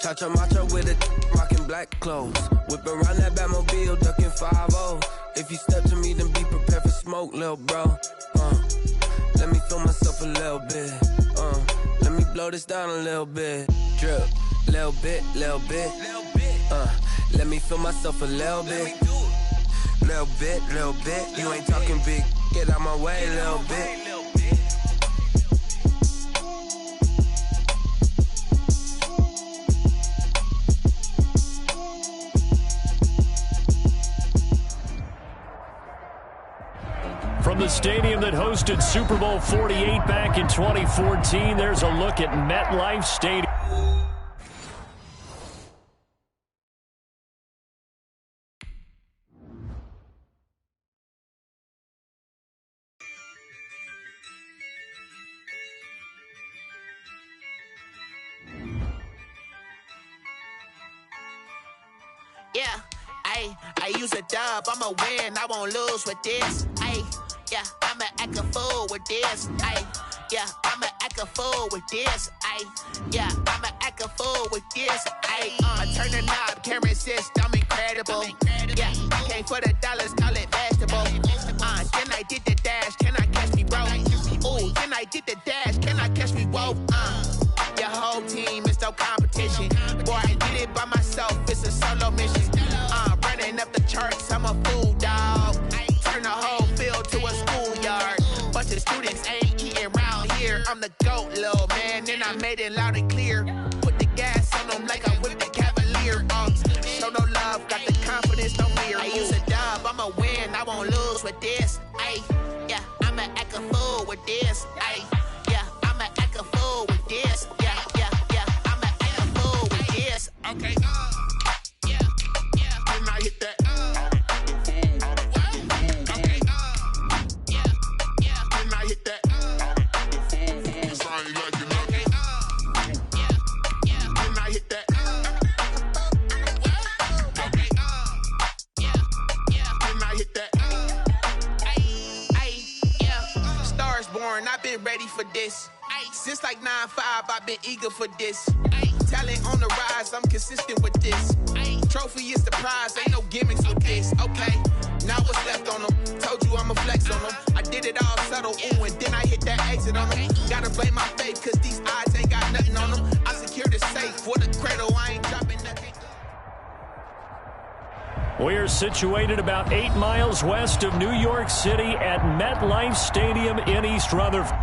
Cha-cha matcha with a rocking black clothes. Whip around that Batmobile, ducking 5-0. If you step to me, then be prepared for smoke, lil' bro. Let me feel myself a little bit. Let me blow this down a little bit. Drip, little bit, little bit. Let me feel myself a little bit. Little bit, little bit. You ain't talking big. Get out my way, little bit. From the stadium that hosted Super Bowl 48 back in 2014, there's a look at MetLife Stadium. Yeah, I use a dub, I'ma win, I won't lose with this. Yeah, I'ma act a fool with this. Yeah, I'ma act a fool with this. Yeah, I'ma act a fool with this. I turn the knob, camera assist, I'm incredible. Yeah, came for the dollars, call it vegetable. Then I did the dash, can I catch me, bro? Ooh, then I did the dash, can I catch me, whoa? Your whole team is no competition. Boy, I did it by myself, it's a solo mission. Running up the charts, I'm a fool, dog. Turn the whole field to a schoolyard. Bunch of students ain't eating round here. I'm the GOAT, little man, and I made it loud and clear. Put the gas on them like I whipped the Cavalier. Show no love, got the confidence, no fear. I use a dub, I'ma win, I won't lose with this. Yeah, I'ma act a fool with this. Yeah, I'ma act a fool with this. Yeah, I'ma act a fool with this. Okay. Then I hit that. I've been ready for this. Since like 9-5, I've been eager for this. Talent on the rise, I'm consistent with this. Trophy is the prize, ain't no gimmicks with this. Okay, now what's left on them? Told you I'ma flex on them. I did it all subtle, ooh, and then I hit that exit on them. Gotta blame my faith, cause these odds ain't got nothing on them. I secured the safe for the cradle, I ain't dropping nothing. We're situated about 8 miles west of New York City at MetLife Stadium in East Rutherford.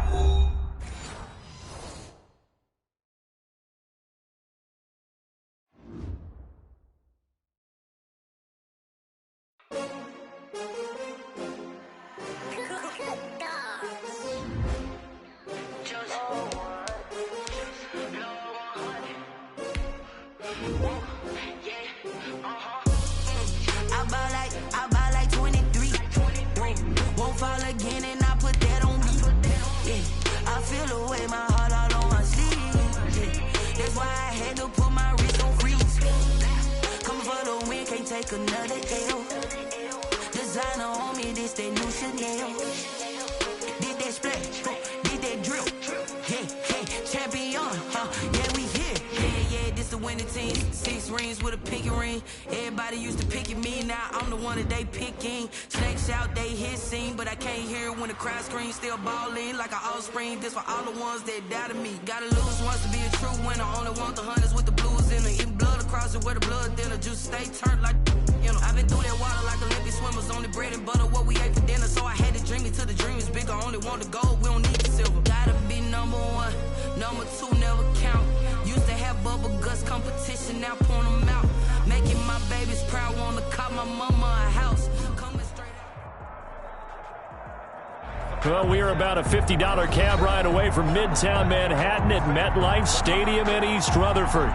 Another L. Designer on me, this that new Chanel. Did that splash, did that drill. Yeah, champion, yeah, we here. Yeah, this the winning team. 6 rings with a pinky ring. Everybody used to pick at me, now I'm the one that they picking. Snakes out, they hit scene, but I can't hear it when the crowd screams. Still balling like an offspring. This for all the ones that doubted me. Gotta lose once to be a true winner. Only want the hunters with the blues in it. Eating blood across it where the blood dinner. Juice stay turned like, you know. I've been through that water like Olympic swimmers. Only bread and butter, what we ate for dinner. So I had to dream it till the dream is bigger. Only want the gold, we don't need the silver. Gotta be number 1, number 2 never count. Used to have bubble guts competition, now point them out. Making my babies proud, wanna call my mama a house. Coming straight out. Well, we are about a $50 cab ride away from Midtown Manhattan at MetLife Stadium in East Rutherford.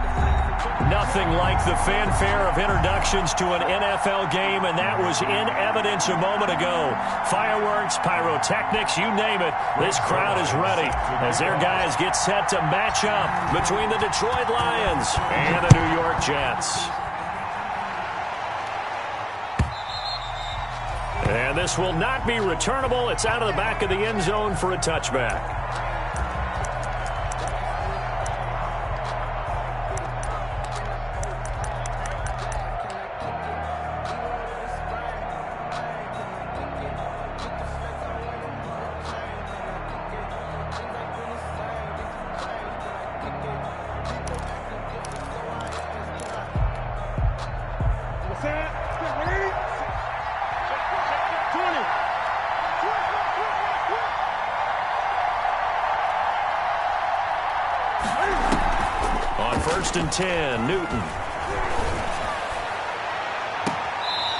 Nothing like the fanfare of introductions to an NFL game, and that was in evidence a moment ago. Fireworks, pyrotechnics, you name it. This crowd is ready as their guys get set to match up between the Detroit Lions and the New York Jets. And this will not be returnable. It's out of the back of the end zone for a touchback. first and 10. Newton.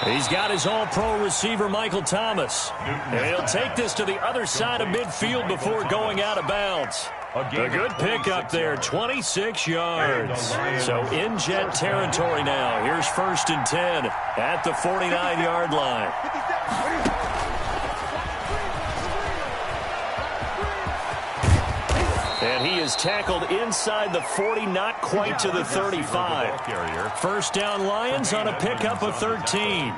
He's got his all-pro receiver, Michael Thomas. And he'll take this to the other side of midfield before going out of bounds. A good pickup there, 26 yards. So in Jet territory now. Here's first and 10 at the 49-yard line. And he is tackled inside the 40, not quite to the 35. First down Lions on a pickup of 13.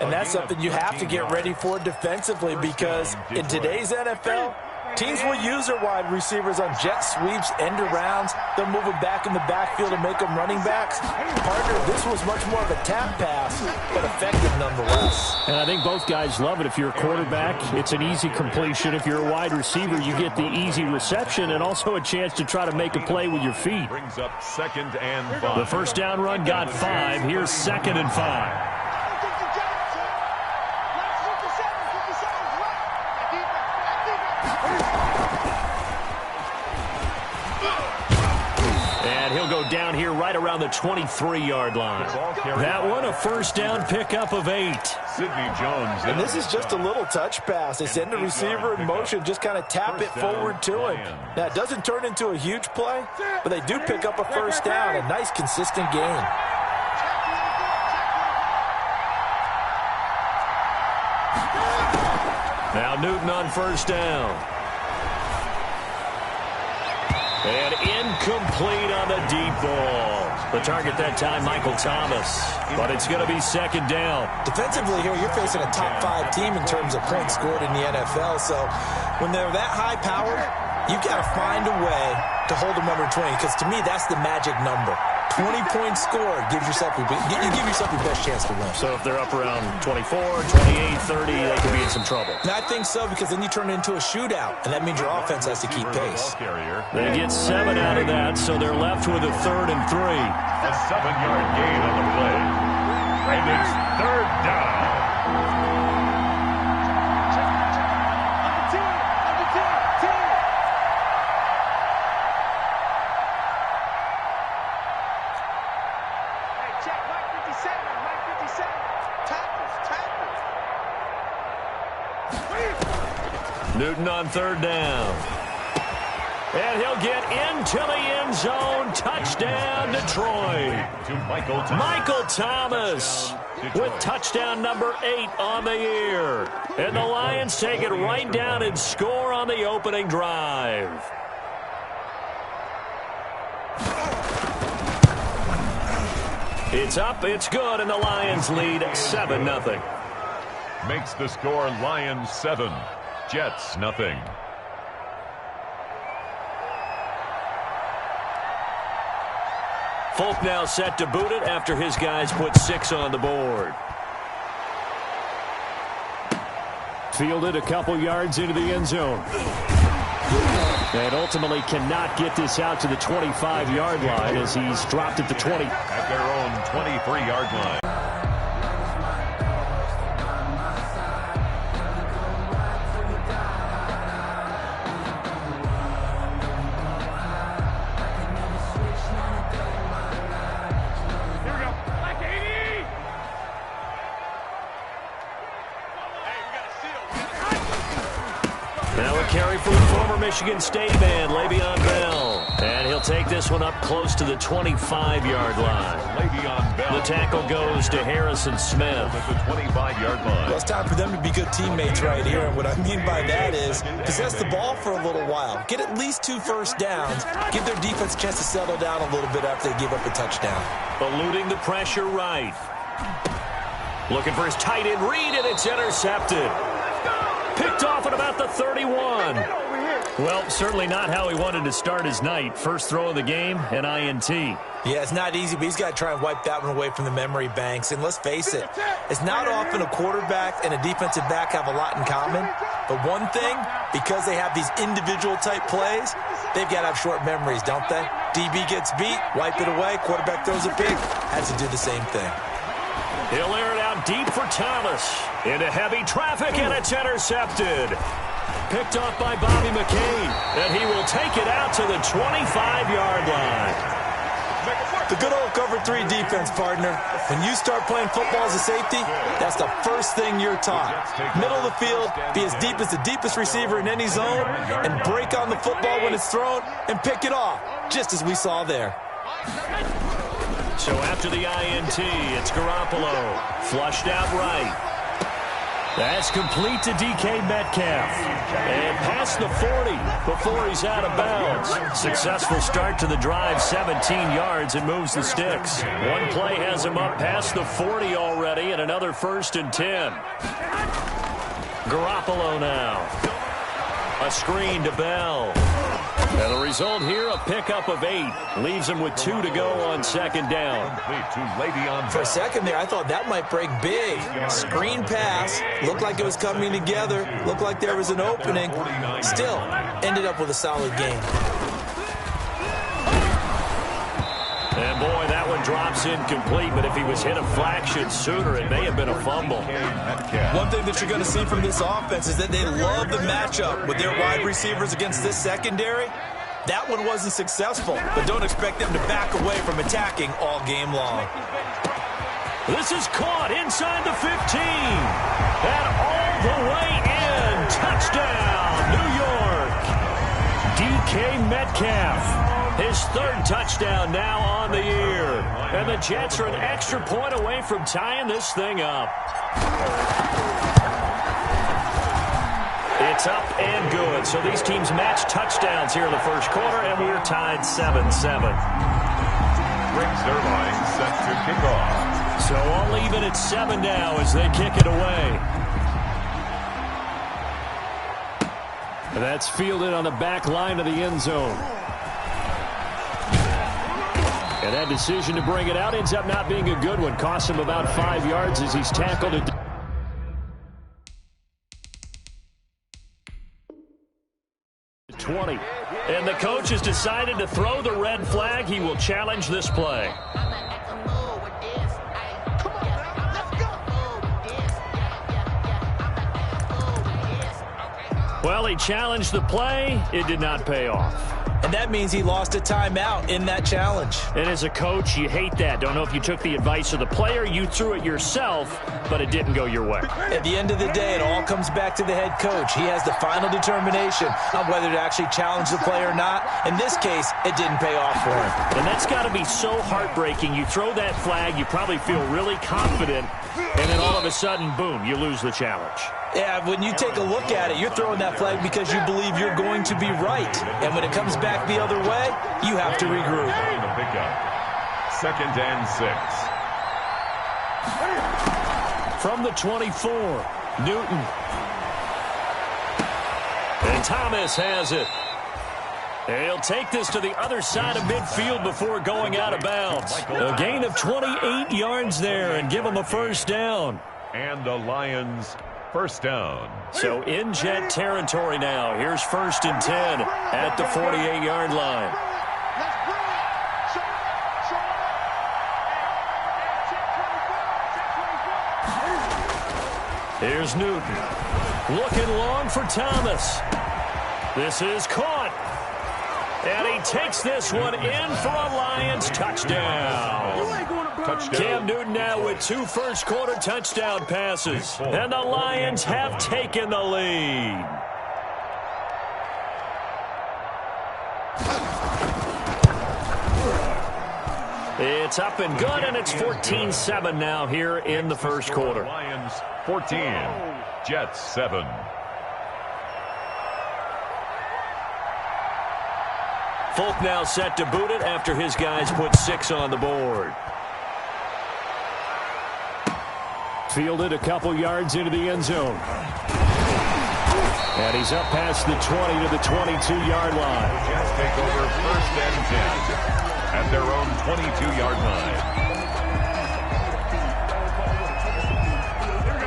And that's something you have to get ready for defensively, because in today's NFL, teams will use their wide receivers on jet sweeps, end arounds. They'll move them back in the backfield and make them running backs. Partner, this was much more of a tap pass, but effective nonetheless. And I think both guys love it. If you're a quarterback, it's an easy completion. If you're a wide receiver, you get the easy reception and also a chance to try to make a play with your feet. Brings up 2nd and 5. The first down run got 5. Here's 2nd and 5. Go down here right around the 23-yard line. That one, a first down pickup of 8. Sidney Jones. And this is just a little touch pass. They send the receiver in motion, just kind of tap it forward to him. Now, it doesn't turn into a huge play, but they do pick up a first down. A nice, consistent gain. Now Newton on first down. And incomplete on the deep ball. The target that time, Michael Thomas. But it's going to be 2nd down. Defensively here, you're facing a top 5 team in terms of points scored in the NFL. So when they're that high-powered, you've got to find a way to hold them under 20. Because to me, that's the magic number. 20 points scored gives yourself you give yourself your best chance to win. So if they're up around 24, 28, 30, they could be in some trouble. And I think so, because then you turn it into a shootout, and that means your offense has to keep pace. They get 7 out of that, so they're left with a 3rd and 3. A 7-yard gain on the play. And it's 3rd down. Newton on 3rd down. And he'll get into the end zone. Touchdown, Detroit. To Michael Thomas with touchdown number 8 on the year. And the Lions take it right down and score on the opening drive. It's up, it's good, and the Lions lead 7-0. Makes the score Lions 7, Jets nothing. Folk now set to boot it after his guys put 6 on the board. Fielded a couple yards into the end zone. And ultimately cannot get this out to the 25-yard line as he's dropped at the 20. At their own 23-yard line. Carry from former Michigan State man, Le'Veon Bell. And he'll take this one up close to the 25-yard line. Le'Veon Bell. The tackle goes to Harrison Smith. At the 25-yard line. Well, it's time for them to be good teammates right here. And what I mean by that is possess the ball for a little while. Get at least 2 first downs. Give their defense a chance to settle down a little bit after they give up a touchdown. Eluding the pressure right. Looking for his tight end read, and it's intercepted. Picked off at about the 31. Well, certainly not how he wanted to start his night. First throw of the game, an INT. Yeah, it's not easy, but he's got to try and wipe that one away from the memory banks. And let's face it, it's not often a quarterback and a defensive back have a lot in common. But one thing, because they have these individual type plays, they've got to have short memories, don't they? DB gets beat, wipe it away, quarterback throws a pick, has to do the same thing. He'll air it out deep for Thomas. Into heavy traffic, and it's intercepted. Picked off by Bobby McCain, and he will take it out to the 25-yard line. The good old cover 3 defense, partner. When you start playing football as a safety, that's the first thing you're taught. Middle of the field, be as deep as the deepest receiver in any zone, and break on the football when it's thrown and pick it off, just as we saw there. So after the INT, it's Garoppolo. Flushed out right. That's complete to DK Metcalf. And past the 40 before he's out of bounds. Successful start to the drive, 17 yards, and moves the sticks. One play has him up past the 40 already, and another 1st and 10. Garoppolo now. A screen to Bell. And the result here, a pickup of 8. Leaves him with 2 to go on 2nd down. For a second there, I thought that might break big. Screen pass. Looked like it was coming together. Looked like there was an opening. Still, ended up with a solid game. And boy, that one drops incomplete, but if he was hit a fraction sooner, it may have been a fumble. One thing that you're going to see from this offense is that they love the matchup with their wide receivers against this secondary. That one wasn't successful, but don't expect them to back away from attacking all game long. This is caught inside the 15. And all the way in. Touchdown, New York. DK Metcalf. His 3rd touchdown now on the year. And the Jets are an extra point away from tying this thing up. It's up and good. So these teams match touchdowns here in the first quarter, and we're tied 7-7. Brings their line set to kick off. So all even at 7 now as they kick it away. And that's fielded on the back line of the end zone. And that decision to bring it out ends up not being a good one. Costs him about 5 yards as he's tackled it. 20. And the coach has decided to throw the red flag. He will challenge this play. Well, he challenged the play. It did not pay off. And that means he lost a timeout in that challenge. And as a coach, you hate that. Don't know if you took the advice of the player, you threw it yourself, but it didn't go your way. At the end of the day, it all comes back to the head coach. He has the final determination on whether to actually challenge the play or not. In this case, it didn't pay off for him. And that's got to be so heartbreaking. You throw that flag, you probably feel really confident, and then all of a sudden, boom, you lose the challenge. Yeah, when you take a look at it, you're throwing that flag because you believe you're going to be right. And when it comes back the other way, you have to regroup. The pickup. 2nd and 6. From the 24, Newton. And Thomas has it. He'll take this to the other side of midfield before going out of bounds. A gain of 28 yards there and give him a 1st down. And the Lions 1st down. So in Jet territory now. Here's 1st and 10 at the 48-yard line. Here's Newton. Looking long for Thomas. This is caught. And he takes this one in for a Lions touchdown. Cam Newton now with 2 first-quarter touchdown passes. And the Lions have taken the lead. It's up and good, and it's 14-7 now here in the first quarter. Lions 14, Jets 7. Folk now set to boot it after his guys put 6 on the board. Fielded a couple yards into the end zone. And he's up past the 20 to the 22-yard line. The Jets take over 1st and 10 at their own 22-yard line.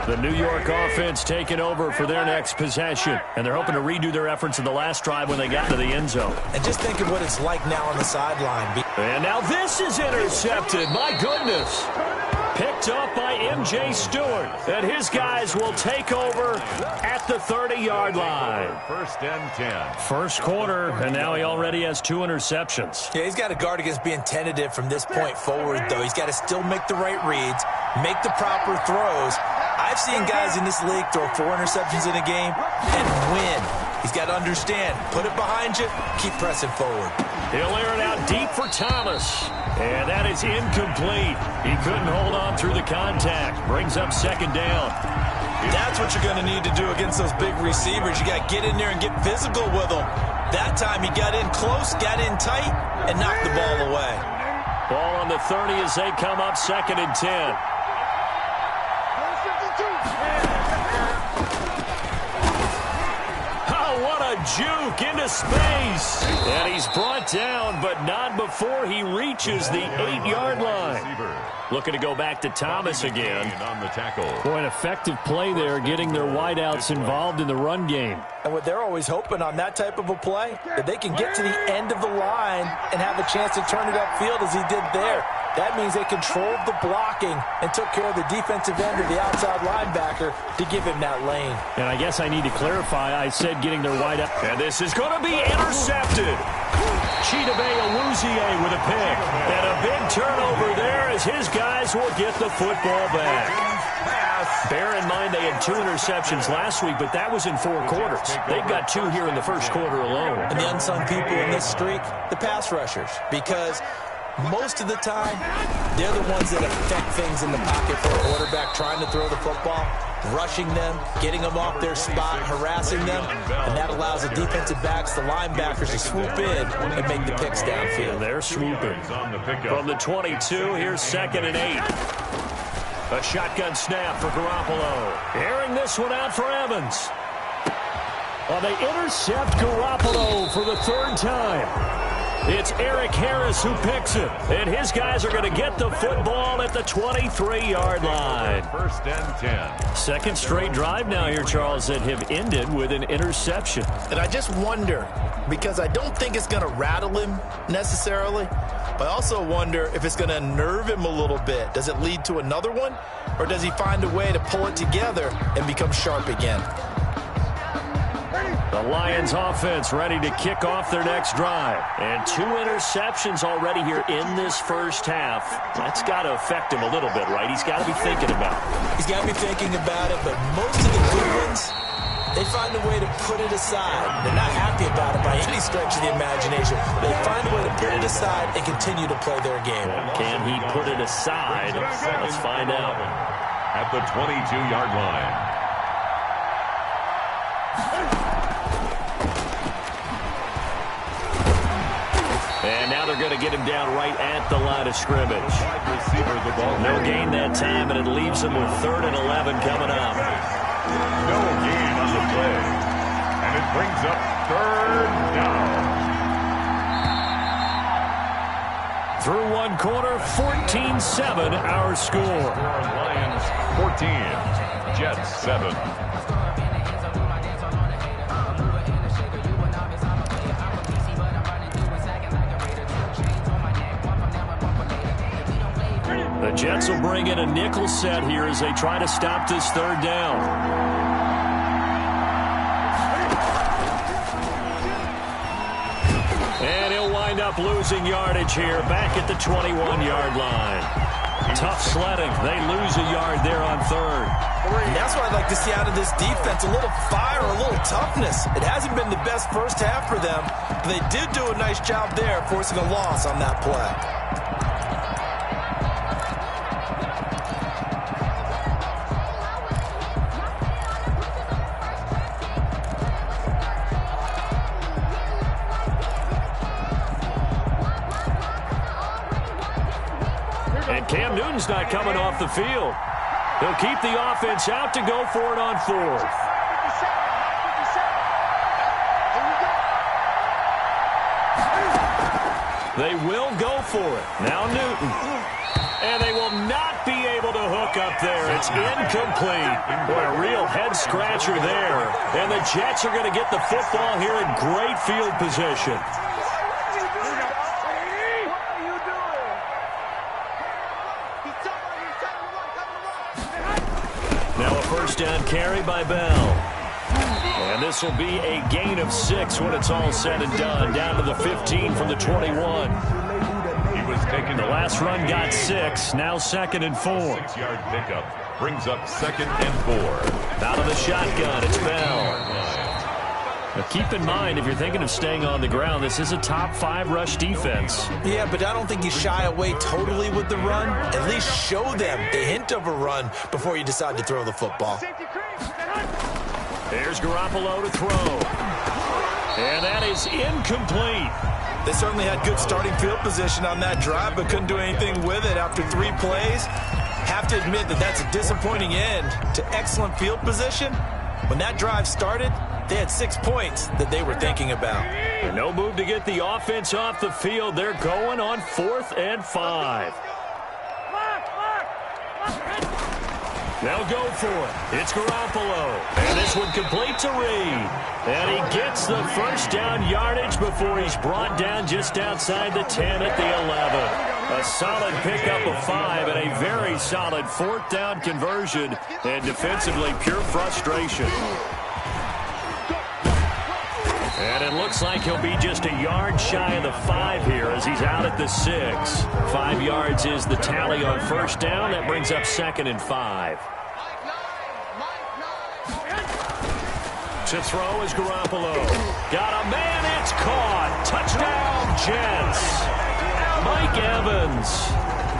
The New York offense taking over for their next possession. And they're hoping to redo their efforts in the last drive when they got to the end zone. And just think of what it's like now on the sideline. And now this is intercepted. My goodness. Picked up by M.J. Stewart. And his guys will take over at the 30-yard line. First and 10. First quarter, and now he already has 2 interceptions. Yeah, he's got to guard against being tentative from this point forward, though. He's got to still make the right reads, make the proper throws. I've seen guys in this league throw 4 interceptions in a game and win. He's got to understand, put it behind you, keep pressing forward. He'll air it out deep for Thomas. And that is incomplete. He couldn't hold on through the contact. Brings up second down. That's what you're going to need to do against those big receivers. You got to get in there and get physical with them. That time he got in close, got in tight, and knocked the ball away. Ball on the 30 as they come up second and 10. What a juke into space. And he's brought down, but not before he reaches the 8-yard line. Looking to go back to Thomas again. On the tackle. Boy, an effective play there, getting their wideouts involved in the run game. And what they're always hoping on that type of a play, that they can get to the end of the line and have a chance to turn it upfield as he did there. That means they controlled the blocking and took care of the defensive end or the outside linebacker to give him that lane. And I guess I need to clarify, I said getting their wide up. And this is going to be intercepted. Chidobe Awuzie with a pick. And a big turnover there as his guys will get the football back. Bear in mind they had 2 interceptions last week, but that was in 4 quarters. They've got 2 here in the first quarter alone. And the unsung people in this streak, the pass rushers, because most of the time, they're the ones that affect things in the pocket for a quarterback, trying to throw the football, rushing them, getting them off their spot, harassing them, and that allows the defensive backs, the linebackers, to swoop in and make the picks downfield. And they're swooping. From the 22, here's second and 8. A shotgun snap for Garoppolo. Airing this one out for Evans. Well, they intercept Garoppolo for the 3rd time. It's Eric Harris who picks it. And his guys are going to get the football at the 23-yard line. First and 10. Second straight drive now here, Charles, that have ended with an interception. And I just wonder, because I don't think it's going to rattle him necessarily, but I also wonder if it's going to unnerve him a little bit. Does it lead to another one? Or does he find a way to pull it together and become sharp again? The Lions offense ready to kick off their next drive. And 2 interceptions already here in this first half. That's got to affect him a little bit, right? He's got to be thinking about it. He's got to be thinking about it, but most of the good ones, they find a way to put it aside. They're not happy about it by any stretch of the imagination. They find a way to put it aside and continue to play their game. Can he put it aside? Let's find out. At the 22-yard line. And now they're going to get him down right at the line of scrimmage. No gain that time, and it leaves them with 3rd and 11 coming up. No gain on the play. And it brings up 3rd down. Through 1 quarter, 14-7 our score. Lions 14, Jets 7. The Jets will bring in a nickel set here as they try to stop this 3rd down. And he'll wind up losing yardage here back at the 21-yard line. Tough sledding. They lose a yard there on 3rd. And that's what I'd like to see out of this defense, a little fire, a little toughness. It hasn't been the best first half for them, but they did do a nice job there forcing a loss on that play. Cam Newton's not coming off the field. He'll keep the offense out to go for it on 4th. They will go for it. Now Newton. And they will not be able to hook up there. It's incomplete. Boy, a real head-scratcher there. And the Jets are going to get the football here in great field position. first down carry by Bell. And this will be a gain of 6 when it's all said and done. Down to the 15 from the 21. The last run got 6. Now 2nd and 4. 6-yard pickup brings up 2nd and 4. Out of the shotgun, it's Bell. Now keep in mind, if you're thinking of staying on the ground, this is a top 5 rush defense. Yeah, but I don't think you shy away totally with the run. At least show them the hint of a run before you decide to throw the football. There's Garoppolo to throw. And that is incomplete. They certainly had good starting field position on that drive, but couldn't do anything with it after 3 plays. Have to admit that that's a disappointing end to excellent field position. When that drive started, they had 6 points that they were thinking about. And no move to get the offense off the field. They're going on 4th and 5. They'll go for it. It's Garoppolo. And this one completes a read. And he gets the first down yardage before he's brought down just outside the 10 at the 11. A solid pickup of 5 and a very solid 4th down conversion. And defensively, pure frustration. And it looks like he'll be just a yard shy of the 5 here as he's out at the 6. 5 yards is the tally on first down. That brings up 2nd and 5. To throw is Garoppolo. Got a man, it's caught. Touchdown, Jets. Mike Evans,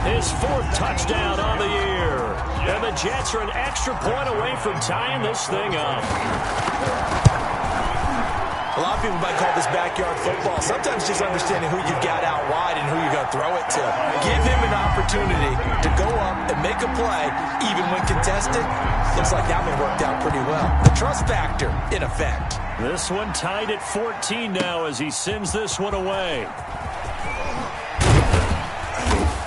his 4th touchdown on the year. And the Jets are an extra point away from tying this thing up. A lot of people might call this backyard football. Sometimes just understanding who you've got out wide and who you're going to throw it to. Give him an opportunity to go up and make a play, even when contested. Looks like that one worked out pretty well. The trust factor, in effect. This one tied at 14 now as he sends this one away.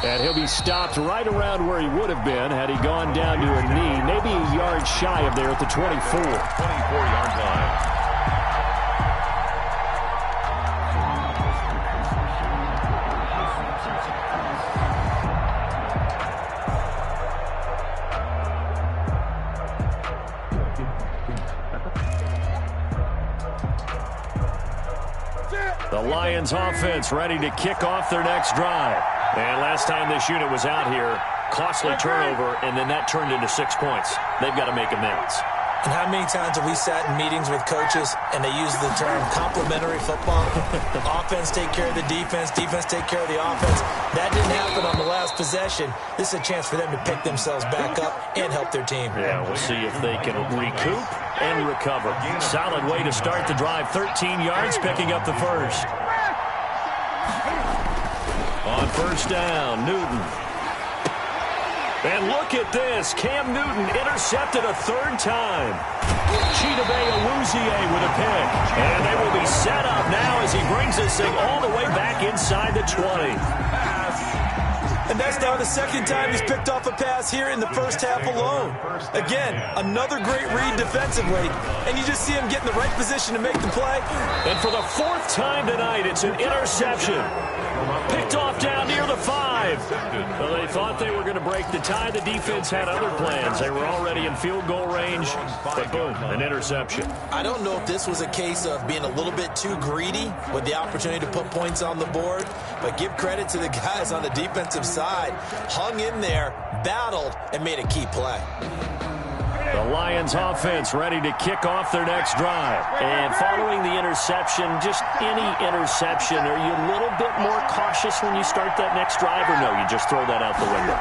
And he'll be stopped right around where he would have been had he gone down to a knee. Maybe a yard shy of there at the 24. 24-yard line. The Lions offense ready to kick off their next drive. And last time this unit was out here, costly turnover, and then that turned into 6 points. They've got to make amends. And how many times have we sat in meetings with coaches and they use the term complementary football? Offense take care of the defense, defense take care of the offense. That didn't happen on the last possession. This is a chance for them to pick themselves back up and help their team. Yeah, we'll see if they can recoup and recover. Solid way to start the drive. 13 yards, picking up the first. On first down, Newton. And look at this. Cam Newton intercepted a 3rd time. Chidobe Awuzie with a pick. And they will be set up now as he brings this thing all the way back inside the 20. And that's now the 2nd time he's picked off a pass here in the first half alone. Again, another great read defensively, and you just see him get in the right position to make the play. And for the 4th time tonight, it's an interception. Picked off down near the 5. Well, they thought they were going to break the tie. The defense had other plans. They were already in field goal range, but boom, an interception. I don't know if this was a case of being a little bit too greedy with the opportunity to put points on the board, but give credit to the guys on the defensive side. Hung in there, battled, and made a key play. The Lions offense ready to kick off their next drive. And following the interception, just any interception, are you a little bit more cautious when you start that next drive, or no, you just throw that out the window?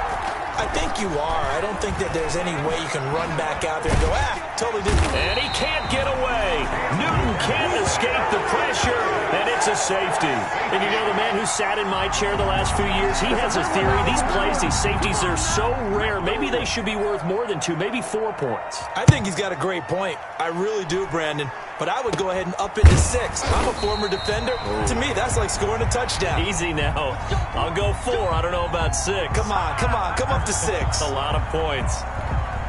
I think you are. I don't think that there's any way you can run back out there and go, totally didn't. And he can't get away. Newton can't escape the pressure, and it's a safety. And you know, the man who sat in my chair the last few years, he has a theory. These plays, these safeties, they're so rare. Maybe they should be worth more than 2, maybe 4 points. I think he's got a great point. I really do, Brandon. But I would go ahead and up it to 6. I'm a former defender. To me, that's like scoring a touchdown. Easy now. I'll go 4. I don't know about 6. Come on. Come up to 6. A lot of points.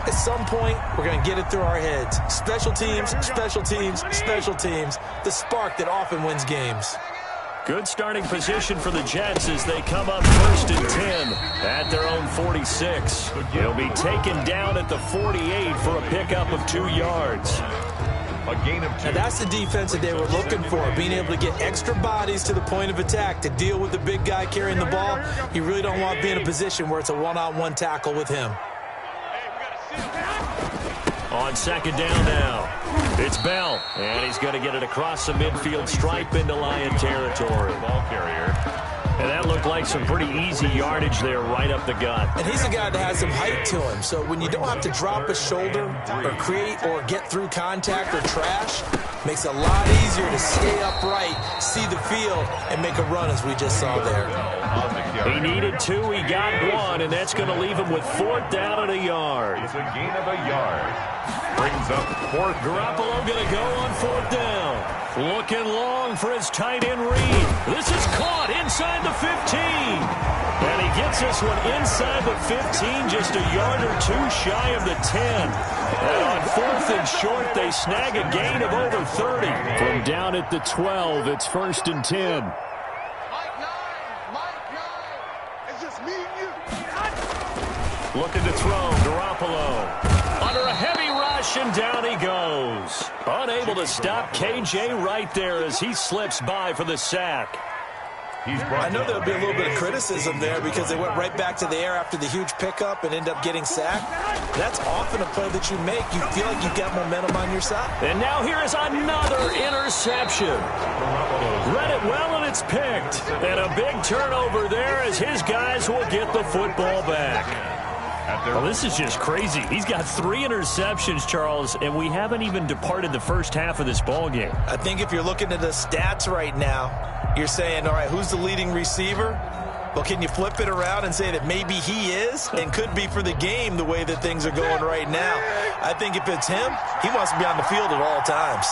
At some point, we're going to get it through our heads. Special teams, special teams, special teams. The spark that often wins games. Good starting position for the Jets as they come up 1st and 10 at their own 46. He'll be taken down at the 48 for a pickup of 2 yards. A gain of 2. And that's the defense that they were looking for, being able to get extra bodies to the point of attack to deal with the big guy carrying the ball. You really don't want to be in a position where it's a one-on-one tackle with him. On second down now, it's Bell, and he's going to get it across the midfield stripe into Lion territory. Ball carrier. And that looked like some pretty easy yardage there right up the gut. And he's a guy that has some height to him, so when you don't have to drop a shoulder or create or get through contact or trash, makes it a lot easier to stay upright, see the field, and make a run as we just saw there. He needed 2, he got 1, and that's going to leave him with 4th down and a yard. It's a gain of a yard. Brings up 4th. Garoppolo going to go on 4th down. Looking long for his tight end read. This is caught inside the 15. And he gets this one inside the 15, just a yard or 2 shy of the 10. And on 4th and short, they snag a gain of over 30. From down at the 12, it's 1st and 10. Looking to throw, Garoppolo. Under a heavy rush, and down he goes. Unable to stop KJ right there as he slips by for the sack. I know there'll be a little bit of criticism there because they went right back to the air after the huge pickup and end up getting sacked. That's often a play that you make. You feel like you've got momentum on your side. And now here is another interception. Read it well, and it's picked. And a big turnover there as his guys will get the football back. Well, this is just crazy. He's got 3 interceptions, Charles, and we haven't even departed the first half of this ball game. I think if you're looking at the stats right now, you're saying, all right, who's the leading receiver? Well, can you flip it around and say that maybe he is and could be for the game the way that things are going right now? I think if it's him, he wants to be on the field at all times.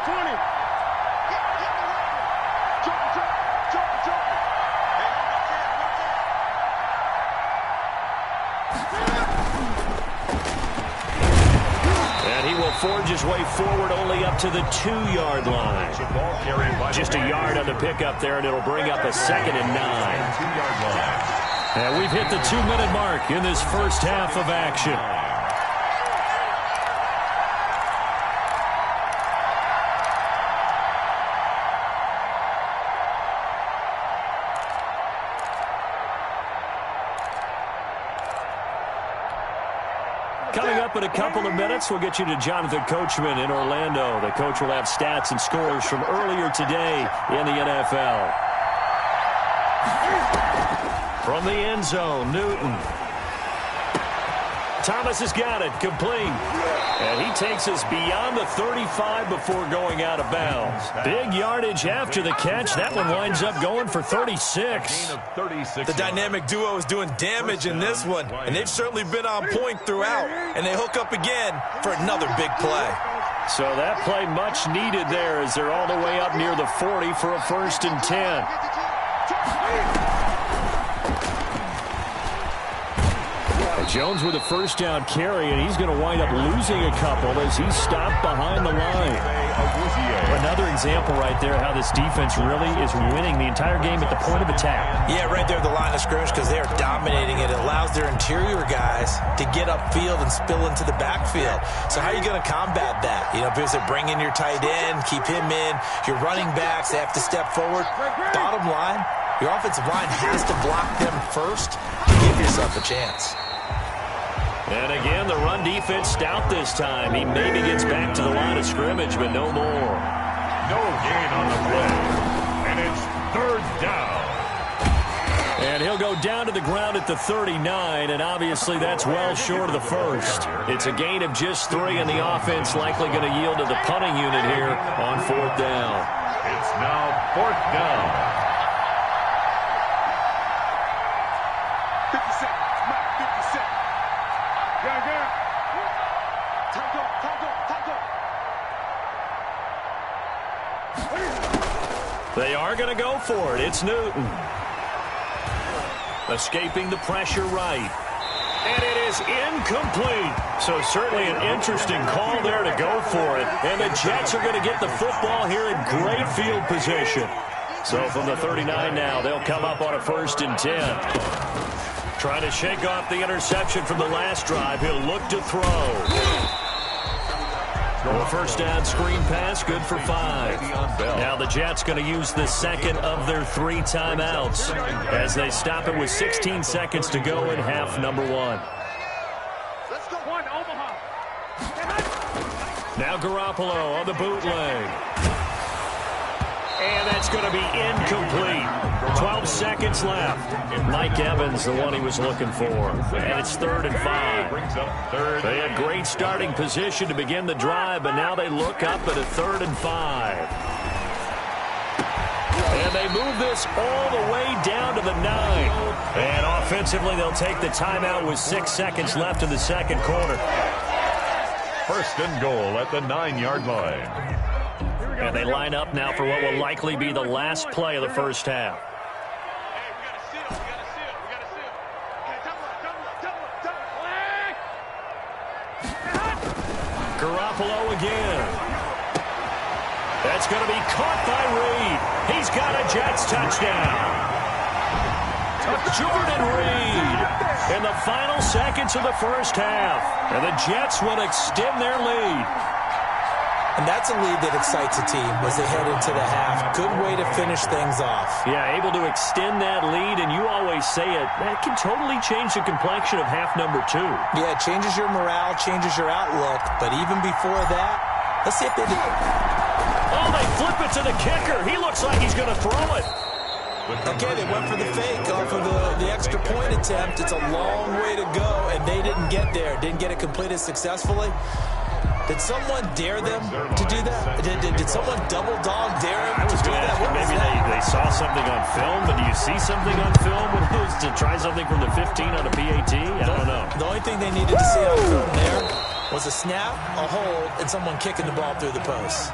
20. And he will forge his way forward only up to the 2-yard line. Just a yard on the pickup there, and it'll bring up a 2nd and 9. And we've hit the 2-minute mark in this first half of action. Coming up in a couple of minutes, we'll get you to Jonathan Coachman in Orlando. The coach will have stats and scores from earlier today in the NFL. From the end zone, Newton. Thomas has got it, complete. And he takes us beyond the 35 before going out of bounds. Big yardage after the catch. That one winds up going for 36. The dynamic duo is doing damage in this one, and they've certainly been on point throughout. And they hook up again for another big play. So that play much needed there as they're all the way up near the 40 for a 1st and 10. Jones with a 1st down carry, and he's going to wind up losing a couple as he's stopped behind the line. Another example right there how this defense really is winning the entire game at the point of attack. Yeah, right there at the line of scrimmage because they are dominating it. It allows their interior guys to get upfield and spill into the backfield. So how are you going to combat that? You know, because they bring in your tight end, keep him in. Your running backs, they have to step forward. Bottom line, your offensive line has to block them first to give yourself a chance. And again, the run defense stout this time. He maybe gets back to the line of scrimmage, but no more. No gain on the play. And it's 3rd down. And he'll go down to the ground at the 39, and obviously that's well short of the first. It's a gain of just 3, and the offense likely going to yield to the punting unit here on 4th down. It's now 4th down. 50 seconds. 50 seconds. They are going to go for it. It's Newton. Escaping the pressure right. And it is incomplete. So certainly an interesting call there to go for it. And the Jets are going to get the football here in great field position. So from the 39 now, they'll come up on a 1st and 10. Trying to shake off the interception from the last drive. He'll look to throw. A first down screen pass, good for 5. Now the Jets going to use the second of their 3 timeouts as they stop it with 16 seconds to go in half number 1. Let's go one, Omaha. Now Garoppolo on the bootleg. And that's going to be incomplete. 12 seconds left. Mike Evans, the one he was looking for. And it's 3rd and 5. They had great starting position to begin the drive, but now they look up at a 3rd and 5. And they move this all the way down to the 9. And offensively, they'll take the timeout with 6 seconds left in the second quarter. 1st and goal at the 9-yard line. And they line up now for what will likely be the last play of the first half. Garoppolo again. That's going to be caught by Reed. He's got a Jets touchdown. Jordan Reed in the final seconds of the first half. And the Jets will extend their lead. And that's a lead that excites a team as they head into the half. Good way to finish things off. Yeah, able to extend that lead, and you always say it, that can totally change the complexion of half number 2. Yeah, it changes your morale, changes your outlook. But even before that, let's see if they do. Oh, they flip it to the kicker. He looks like he's going to throw it. Okay, they went for the fake off of the extra point attempt. It's a long way to go, and they didn't get there. Didn't get it completed successfully. Did someone dare them to do that? Did someone double dog dare them to do that? Maybe they saw something on film, but do you see something on film when it was to try something from the 15 on a PAT? I don't know. The only thing they needed to see on film there was a snap, a hold, and someone kicking the ball through the post.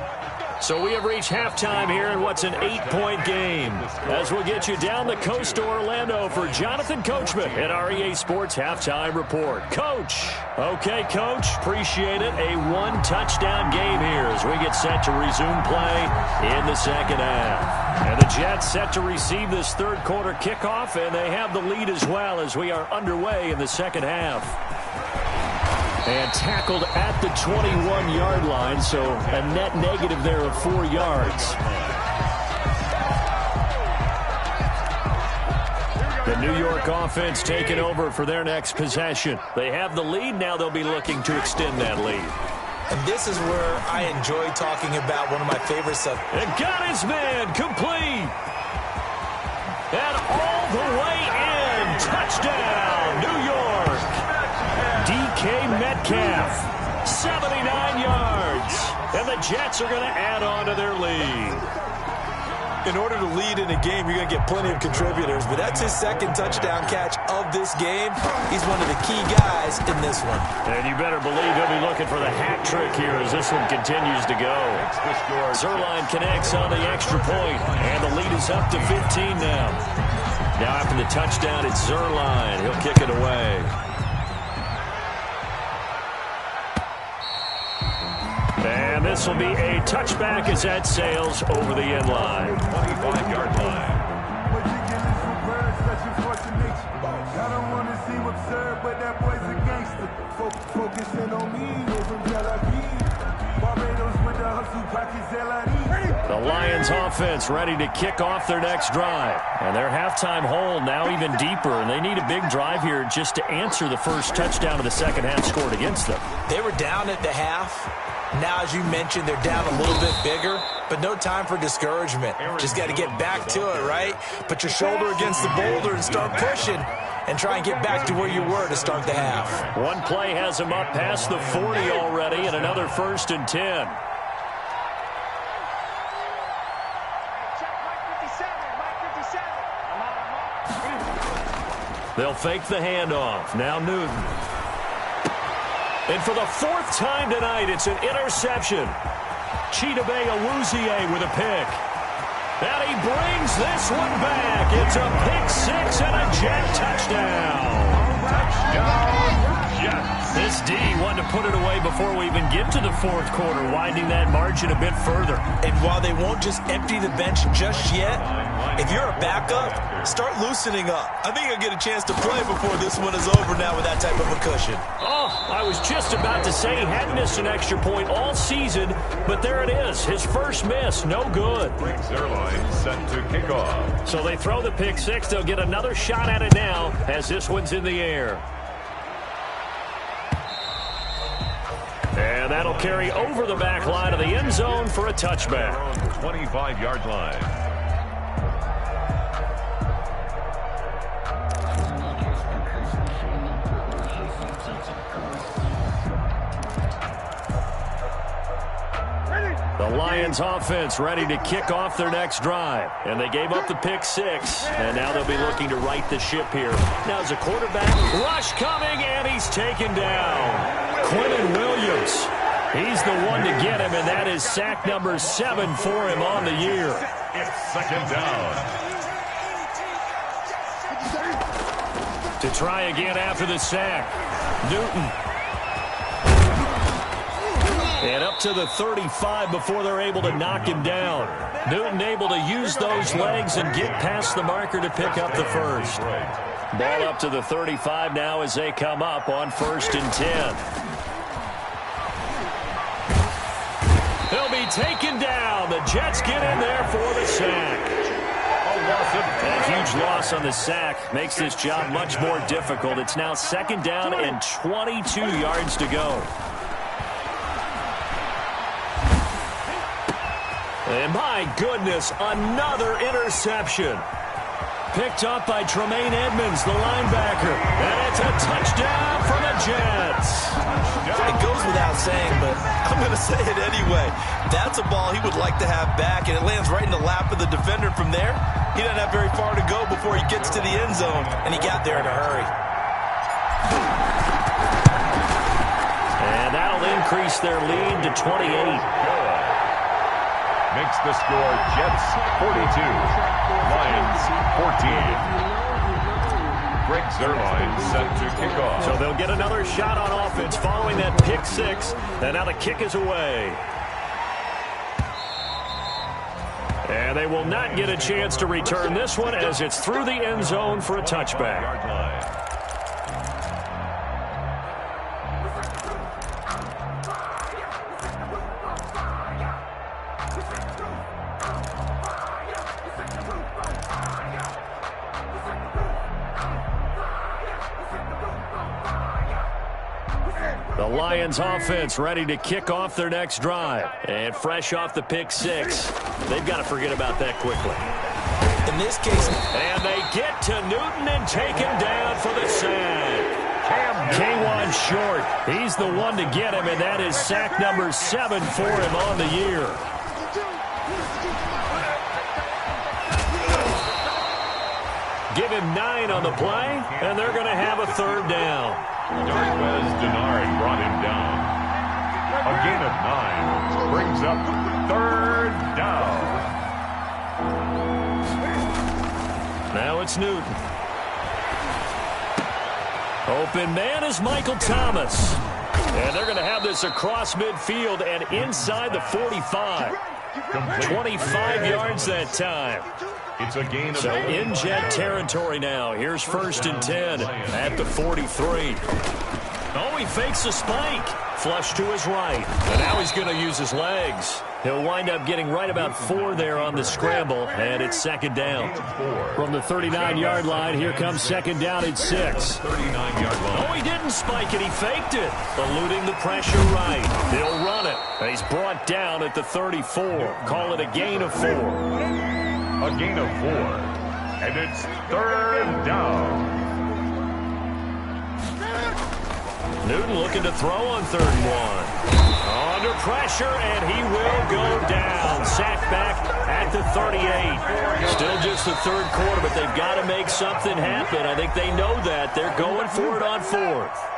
So we have reached halftime here in what's an 8-point game. As we'll get you down the coast to Orlando for Jonathan Coachman at REA Sports Halftime Report. Coach. Okay, Coach. Appreciate it. A 1-touchdown game here as we get set to resume play in the second half. And the Jets set to receive this third quarter kickoff, and they have the lead as well as we are underway in the second half. And tackled at the 21-yard line, so a net negative there of 4 yards. The New York offense taking over for their next possession. They have the lead. Now they'll be looking to extend that lead. And this is where I enjoy talking about one of my favorite stuff. And got his man complete. And all the way in. Touchdown, New York. DK Metcalf, 79 yards. And the Jets are going to add on to their lead. In order to lead in a game, you're going to get plenty of contributors. But that's his second touchdown catch of this game. He's one of the key guys in this one. And you better believe he'll be looking for the hat trick here as this one continues to go. Zerline connects on the extra point, and the lead is up to 15 now. Now after the touchdown, it's Zerline. He'll kick it away. And this will be a touchback as that sails over the end line. 25-yard line. I don't want to seem absurd, but that boy's a gangster. Focusing on me, from Barbados with the hustle pockets, the Lions offense ready to kick off their next drive. And their halftime hole now even deeper, and they need a big drive here just to answer the first touchdown of the second half scored against them. They were down at the half. Now, as you mentioned, they're down a little bit bigger, but no time for discouragement. Just got to get back to it, right? Put your shoulder against the boulder and start pushing and try and get back to where you were to start the half. One play has them up past the 40 already, and another 1st and 10. They'll fake the handoff. Now Newton. And for the 4th time tonight, it's an interception. Chidobe Awuzie with a pick. And he brings this one back. It's a pick 6 and a Jet touchdown. Touchdown, Jets. This D wanted to put it away before we even get to the fourth quarter, widening that margin a bit further. And while they won't just empty the bench just yet, if you're a backup, start loosening up. I think you'll get a chance to play before this one is over now with that type of a cushion. Oh, I was just about to say he hadn't missed an extra point all season, but there it is. His first miss, no good. Zerline set to kick off. So they throw the pick six. They'll get another shot at it now as this one's in the air. And that'll carry over the back line of the end zone for a touchback. 25-yard line. The Lions offense ready to kick off their next drive. And they gave up the pick six. And now they'll be looking to right the ship here. Now as a quarterback, rush coming, and he's taken down. Quentin Williams. He's the one to get him, and that is sack number 7 for him on the year. It's second down. To try again after the sack. Newton. And up to the 35 before they're able to knock him down. Newton able to use those legs and get past the marker to pick up the first. Ball up to the 35 now as they come up on 1st and 10. He'll be taken down. The Jets get in there for the sack. A huge loss on the sack makes this job much more difficult. It's now 2nd down and 22 yards to go. And my goodness, another interception. Picked up by Tremaine Edmonds, the linebacker. And it's a touchdown for the Jets. It goes without saying, but I'm going to say it anyway. That's a ball he would like to have back, and it lands right in the lap of the defender from there. He doesn't have very far to go before he gets to the end zone, and he got there in a hurry. And that'll increase their lead to 28. Makes the score Jets 42, Lions 14. Greg Zerline set to kick off. So they'll get another shot on offense following that pick six. And now the kick is away. And they will not get a chance to return this one as it's through the end zone for a touchback. The Lions offense ready to kick off their next drive. And fresh off the pick six, they've got to forget about that quickly. In this case, and they get to Newton and take him down for the sack. K1 short. He's the one to get him, and that is sack number 7 for him on the year. Give him 9 on the play, and they're going to have a 3rd down. Darquez Denard brought him down. A gain of 9 brings up 3rd down. Now it's Newton. Open man is Michael Thomas. And they're going to have this across midfield and inside the 45. 25 yards that time. It's a gain of so in Jet territory now. Here's 1st and 10 at the 43. Oh, he fakes a spike. Flush to his right. And now he's going to use his legs. He'll wind up getting right about 4 there on the scramble, and it's 2nd down. From the 39-yard line, here comes 2nd down at 6. 39-yard line. Oh, he didn't spike it. He faked it. Eluding the pressure right. He'll run it. And he's brought down at the 34. Call it a gain of 4. A gain of 4. And it's 3rd down. Newton looking to throw on 3rd and 1. Under pressure, and he will go down. Sacked back at the 38. Still just the 3rd quarter, but they've got to make something happen. I think they know that. They're going for it on 4th.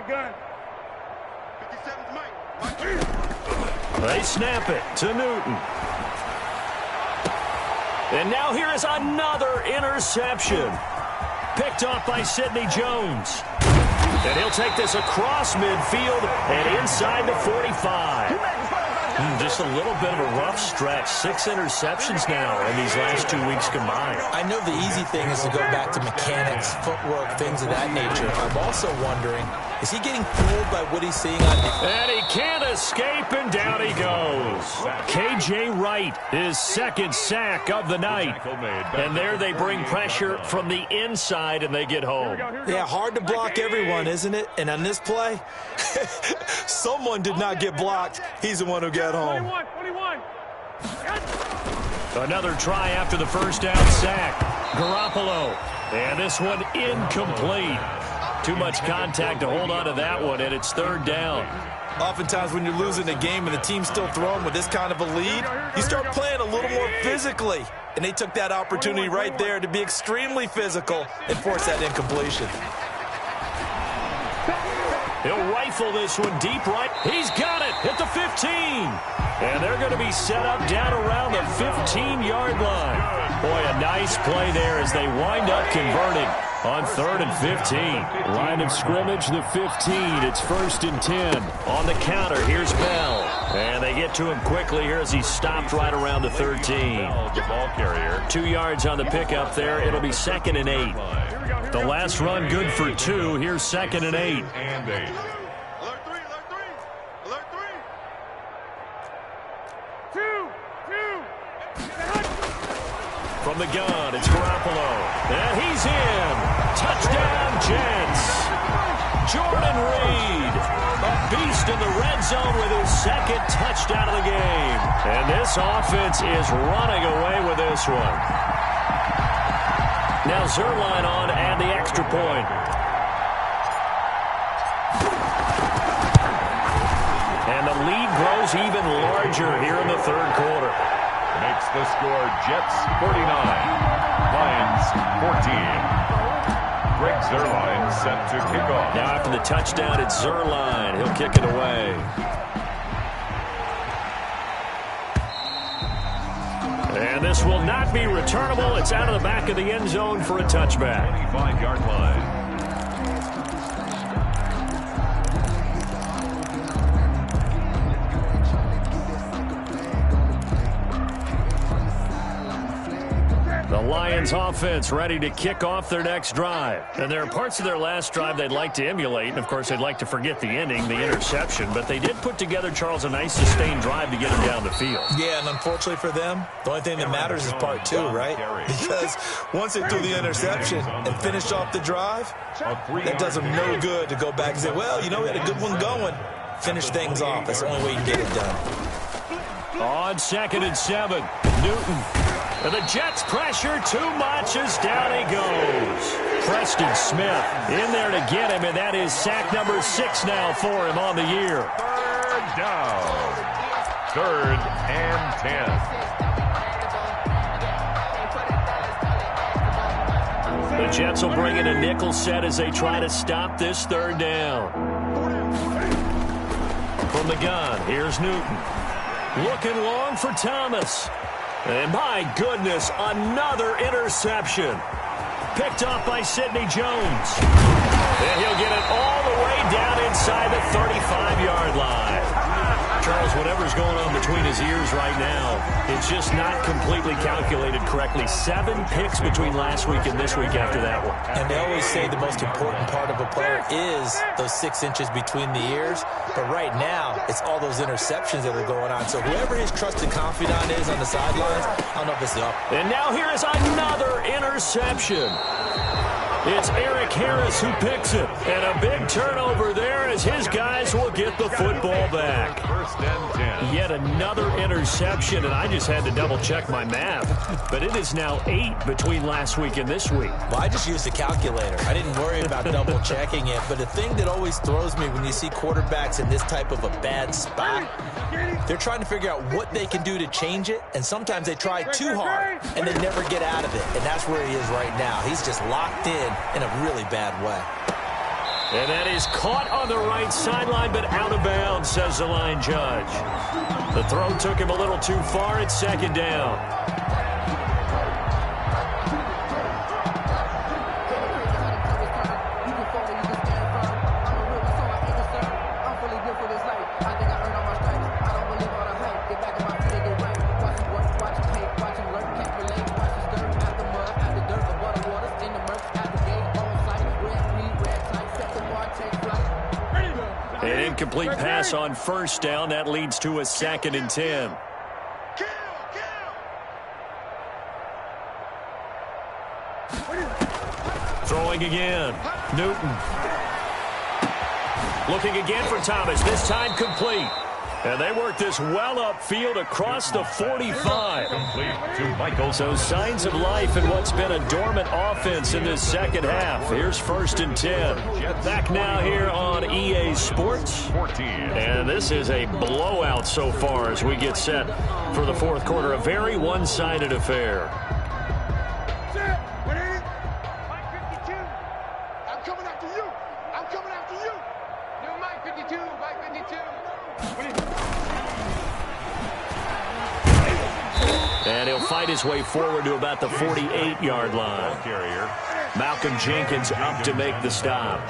Gun. 57's Mike. They snap it to Newton. And now here is another interception. Picked off by Sidney Jones. And he'll take this across midfield and inside the 45. Just a little bit of a rough stretch. 6 interceptions now in these last 2 weeks combined. I know the easy thing is to go back to mechanics, footwork, things of that nature. I'm also wondering, is he getting fooled by what he's seeing on defense? And he can't escape, and down he goes. K.J. Wright, his second sack of the night. And there they bring pressure from the inside, and they get home. Yeah, hard to block everyone, isn't it? And on this play, someone did not get blocked. He's the one who got home. 21. Another try after the first down sack. Garoppolo. And this one incomplete. Too much contact to hold on to that one, and it's third down. Oftentimes when you're losing a game and the team's still throwing with this kind of a lead, you start playing a little more physically. And they took that opportunity right there to be extremely physical and force that incompletion. He'll rifle this one deep right. He's got it at the 15. And they're going to be set up down around the 15-yard line. Boy, a nice play there as they wind up converting on 3rd and 15. Line of scrimmage, the 15. It's 1st and 10. On the counter, here's Bell. And they get to him quickly here as he's stopped right around the 13. The ball carrier. 2 yards on the pickup there. It'll be 2nd and 8. The last run good for 2. Here's 2nd and 8. And 8. Alert 3. 2. From the gun, it's Garoppolo. And he's in. Touchdown, Jets. Jordan Reed, a beast in the red zone with his 2nd touchdown of the game. And this offense is running away with this one. Now Zerline on and the extra point. And the lead grows even larger here in the 3rd quarter. Makes the score Jets 49, Lions 14. Greg Zerline set to kick off. Now after the touchdown, it's Zerline. He'll kick it away. And this will not be returnable. It's out of the back of the end zone for a touchback. 25-yard line. The Lions offense ready to kick off their next drive. And there are parts of their last drive they'd like to emulate. And, of course, they'd like to forget the ending, the interception. But they did put together, Charles, a nice sustained drive to get him down the field. Yeah, and unfortunately for them, the only thing that matters is part 2, right? Because once they threw the interception and finished off the drive, that does them no good to go back and say, well, you know, we had a good one going. Finish things off. That's the only way you can get it done. On 2nd and 7, Newton. And the Jets pressure too much as down he goes. Preston Smith in there to get him, and that is sack number 6 now for him on the year. 3rd down. 3rd and 10. The Jets will bring in a nickel set as they try to stop this 3rd down. From the gun, here's Newton. Looking long for Thomas. And my goodness, another interception. Picked off by Sidney Jones. And he'll get it all the way down inside the 35-yard line. Charles, whatever's going on between his ears right now, it's just not completely calculated correctly. 7 picks between last week and this week after that one. And they always say the most important part of a player is those 6 inches between the ears. But right now, it's all those interceptions that are going on. So whoever his trusted confidant is on the sidelines, I don't know if it's up. And now here is another interception. It's Eric Harris who picks it. And a big turnover there as his guys will get the football back. 1st and 10. Yet another interception, and I just had to double-check my math. But it is now 8 between last week and this week. Well, I just used a calculator. I didn't worry about double-checking it. But the thing that always throws me when you see quarterbacks in this type of a bad spot, they're trying to figure out what they can do to change it. And sometimes they try too hard, and they never get out of it. And that's where he is right now. He's just locked in a really bad way. And that is caught on the right sideline, but out of bounds, says the line judge. The throw took him a little too far. It's second down. An incomplete pass on first down. That leads to a 2nd and 10. Throwing again. Newton. Looking again for Thomas. This time complete. And they work this well upfield across the 45. So signs of life in what's been a dormant offense in this second half. Here's 1st and 10. Back now here on EA Sports. And this is a blowout so far as we get set for the fourth quarter. A very one-sided affair. I'm coming after you. I'm coming after you. New Mike 52, Mike 52. And he'll fight his way forward to about the 48-yard line. Malcolm Jenkins up to make the stop.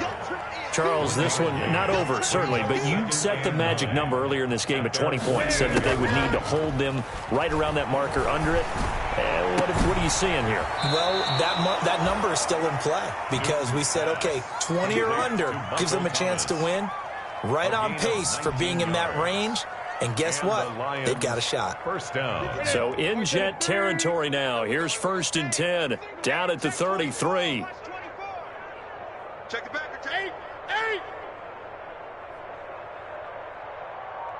Charles, this one not over, certainly, but you set the magic number earlier in this game at 20 points, said that they would need to hold them right around that marker under it. What are you seeing here? Well, that number is still in play because we said, okay, 20 or under gives them a chance to win. Right on pace for being in that range. And guess what? They've got a shot. First down. So in Jet territory now. Here's 1st and 10. Down at the 33. Check the back. 8.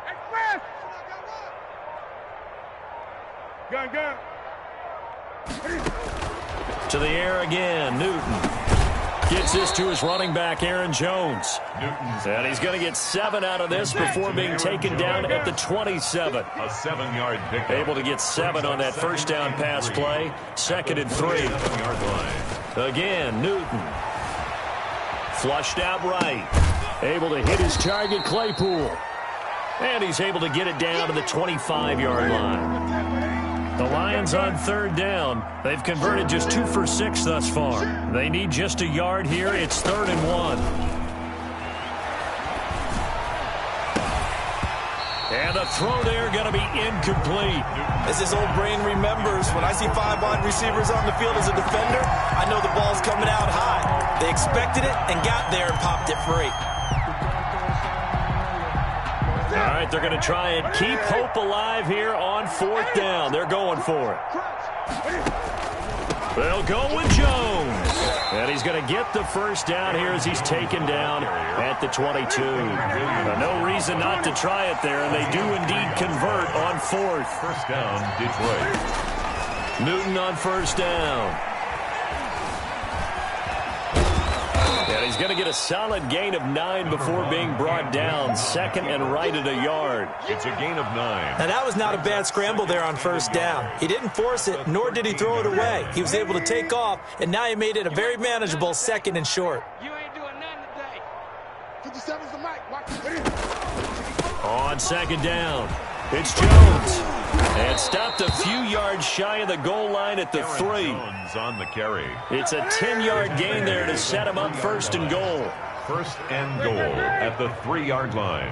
Express. Gun. To the air again. Newton. Gets this to his running back, Aaron Jones. And he's going to get 7 out of this before being taken down at the 27. A 7-yard pickup. Able to get 7 on that first down pass play. 2nd and 3. 7-yard line. Again, Newton. Flushed out right. Able to hit his target, Claypool. And he's able to get it down to the 25-yard line. The Lions on 3rd down. They've converted just 2 for 6 thus far. They need just a yard here. It's 3rd and 1. And the throw there going to be incomplete. As his old brain remembers, when I see 5 wide receivers on the field as a defender, I know the ball's coming out high. They expected it and got there and popped it free. All right, they're going to try and keep hope alive here on 4th down. They're going for it. They'll go with Jones. And he's going to get the first down here as he's taken down at the 22. No reason not to try it there, and they do indeed convert on 4th. First down, Detroit. Newton on 1st down. And he's going to get a solid gain of 9 before being brought down. 2nd and right at a yard. It's a gain of 9. Now, that was not a bad scramble there on 1st down. He didn't force it, nor did he throw it away. He was able to take off, and now he made it a very manageable 2nd and short. You ain't doing nothing today. 57's the mic. On 2nd down, it's Jones. And stopped a few yards shy of the goal line at the 3. Jones on the carry. It's a 10-yard gain there to set him up 1st and goal. 1st and goal at the 3-yard line.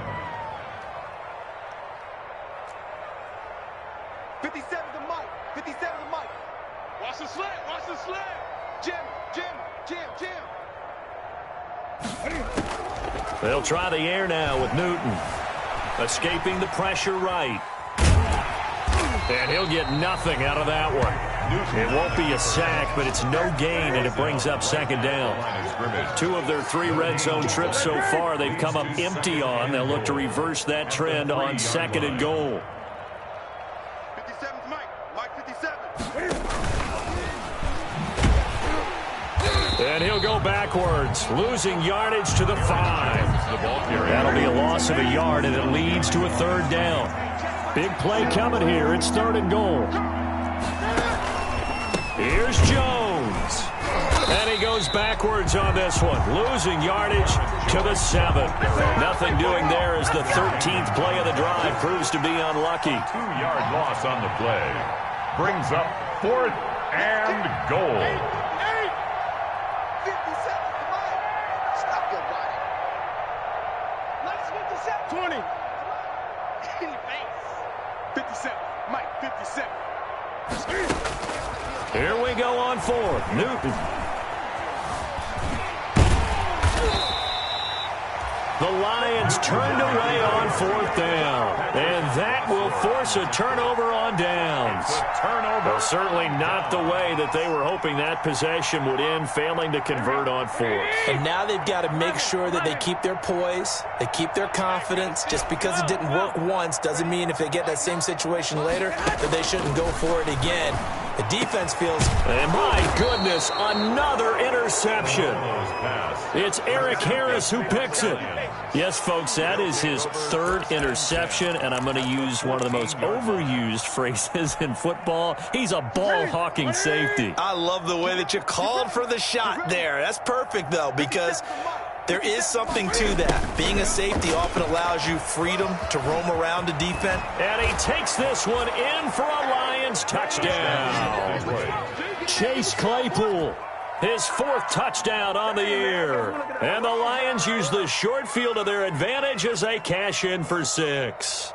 57's the mic. 57's the mic. Watch the slant. Watch the slant. Jim. They'll try the air now with Newton. Escaping the pressure right. And he'll get nothing out of that one. It won't be a sack, but it's no gain, and it brings up 2nd down. 2 of their 3 red zone trips so far they've come up empty on. They'll look to reverse that trend on 2nd and goal. 57's mic. Mike 57. And he'll go backwards, losing yardage to the 5. That'll be a loss of a yard, and it leads to a 3rd down. Big play coming here. It's 3rd and goal. Here's Jones. And he goes goes backwards on this one, losing yardage to the 7. Nothing doing there as the 13th play of the drive proves to be unlucky. 2-yard loss on the play. Brings up 4th and goal. 57. Stop your body. Nice 57. 20. 57. Mike, 57. Here we go on 4th. Newton. The Lions turned away on 4th down. And that will force a turnover on downs. Well, certainly not the way that they were hoping that possession would end, failing to convert on 4th. And now they've got to make sure that they keep their poise, they keep their confidence. Just because it didn't work once doesn't mean if they get that same situation later that they shouldn't go for it again. The defense feels... And my goodness, another interception. It's Eric Harris who picks it. Yes, folks, that is his 3rd interception, and I'm going to use one of the most overused phrases in football. He's a ball-hawking safety. I love the way that you called for the shot there. That's perfect, though, because there is something to that. Being a safety often allows you freedom to roam around a defense. And he takes this one in for a Lions touchdown. Chase Claypool, his 4th touchdown on the year. And the Lions use the short field to their advantage as they cash in for 6.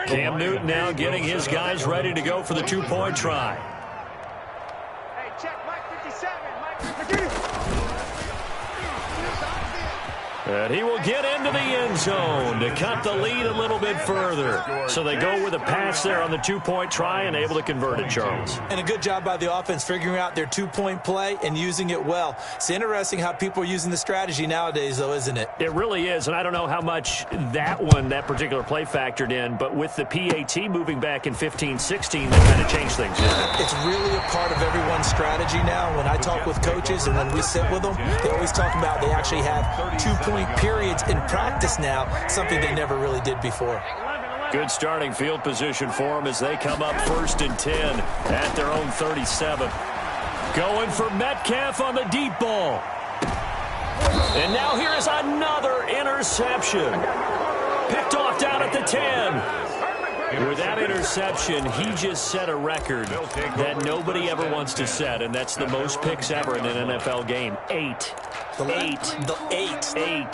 Cam Newton now getting his guys ready to go for the 2-point try. Hey, check Mike 57. Mike 57. And he will get into the end zone to cut the lead a little bit further. So they go with a pass there on the 2-point try and able to convert it, Charles. And a good job by the offense figuring out their 2-point play and using it well. It's interesting how people are using the strategy nowadays, though, isn't it? It really is, and I don't know how much that particular play factored in, but with the PAT moving back in 15-16, that kind of changed things, isn't it? It's really a part of everyone's strategy now. When I talk with coaches and when we sit with them, they always talk about they actually have 2-point periods in practice now, something they never really did before. Good starting field position for them as they come up 1st and 10 at their own 37. Going for Metcalf on the deep ball. And now here is another interception. Picked off down at the 10. With that interception, he just set a record that nobody ever wants to set, and that's the most picks ever in an NFL game. 8.